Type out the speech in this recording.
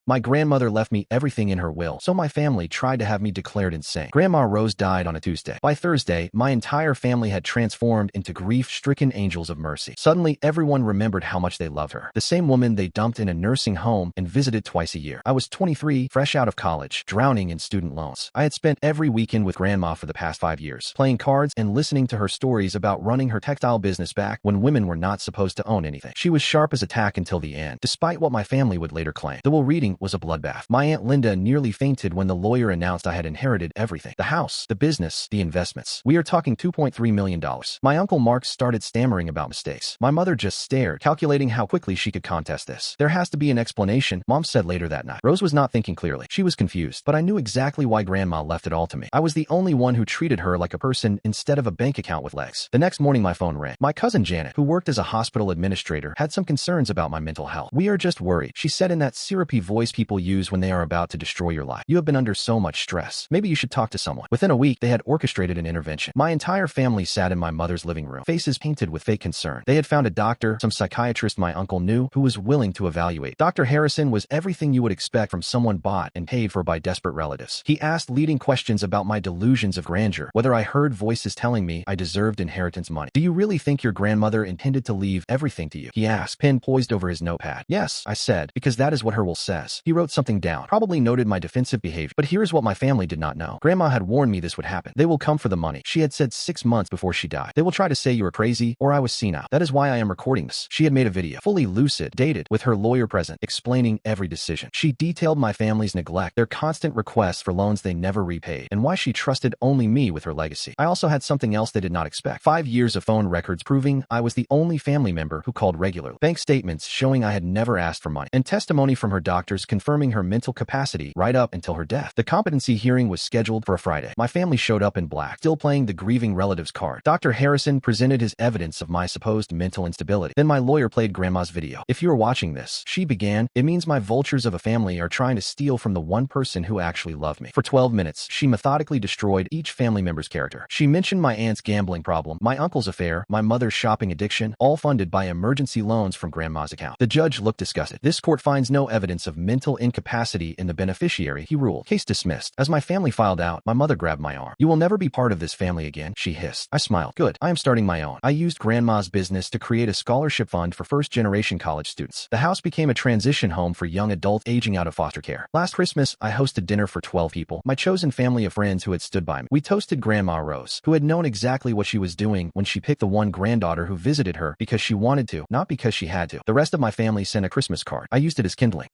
My grandmother left me everything in her will, so my family tried to have me declared insane. Grandma Rose died on a Tuesday. By Thursday, my entire family had transformed into grief-stricken angels of mercy. Suddenly, everyone remembered how much they loved her. The same woman they dumped in a nursing home and visited twice a year. I was 23, fresh out of college, drowning in student loans. I had spent every weekend with Grandma for the past 5 years, playing cards and listening to her stories about running her textile business back when women were not supposed to own anything. She was sharp as a tack until the end, despite what my family would later claim. The will reading was a bloodbath. My Aunt Linda nearly fainted when the lawyer announced I had inherited everything. The house, the business, the investments. We are talking $2.3 million. My Uncle Mark started stammering about mistakes. My mother just stared, calculating how quickly she could contest this. There has to be an explanation, Mom said later that night. Rose was not thinking clearly. She was confused, but I knew exactly why Grandma left it all to me. I was the only one who treated her like a person instead of a bank account with legs. The next morning my phone rang. My cousin Janet, who worked as a hospital administrator, had some concerns about my mental health. "We are just worried," she said in that syrupy voice people use when they are about to destroy your life. "You have been under so much stress. Maybe you should talk to someone." Within a week, they had orchestrated an intervention. My entire family sat in my mother's living room, faces painted with fake concern. They had found a doctor, some psychiatrist my uncle knew, who was willing to evaluate. Dr. Harrison was everything you would expect from someone bought and paid for by desperate relatives. He asked leading questions about my delusions of grandeur, whether I heard voices telling me I deserved inheritance money. "Do you really think your grandmother intended to leave everything to you?" he asked, pen poised over his notepad. "Yes," I said, "because that is what her will says." He wrote something down, probably noted my defensive behavior. But here's what my family did not know. Grandma had warned me this would happen. "They will come for the money," she had said 6 months before she died. "They will try to say you were crazy or I was senile. That is why I am recording this." She had made a video, fully lucid, dated, with her lawyer present, explaining every decision. She detailed my family's neglect, their constant requests for loans they never repaid, and why she trusted only me with her legacy. I also had something else they did not expect. 5 years of phone records proving I was the only family member who called regularly. Bank statements showing I had never asked for money. And testimony from her doctors confirming her mental capacity right up until her death. The competency hearing was scheduled for a Friday. My family showed up in black, still playing the grieving relatives card. Dr. Harrison presented his evidence of my supposed mental instability. Then my lawyer played Grandma's video. "If you are watching this," she began, "it means my vultures of a family are trying to steal from the one person who actually loved me." For 12 minutes, she methodically destroyed each family member's character. She mentioned my aunt's gambling problem, my uncle's affair, my mother's shopping addiction, all funded by emergency loans from Grandma's account. The judge looked disgusted. "This court finds no evidence of mental incapacity in the beneficiary," he ruled. Case dismissed. As my family filed out, my mother grabbed my arm. "You will never be part of this family again," she hissed. I smiled. "Good. I am starting my own." I used Grandma's business to create a scholarship fund for first-generation college students. The house became a transition home for young adults aging out of foster care. Last Christmas, I hosted dinner for 12 people, my chosen family of friends who had stood by me. We toasted Grandma Rose, who had known exactly what she was doing when she picked the one granddaughter who visited her because she wanted to, not because she had to. The rest of my family sent a Christmas card. I used it as kindling.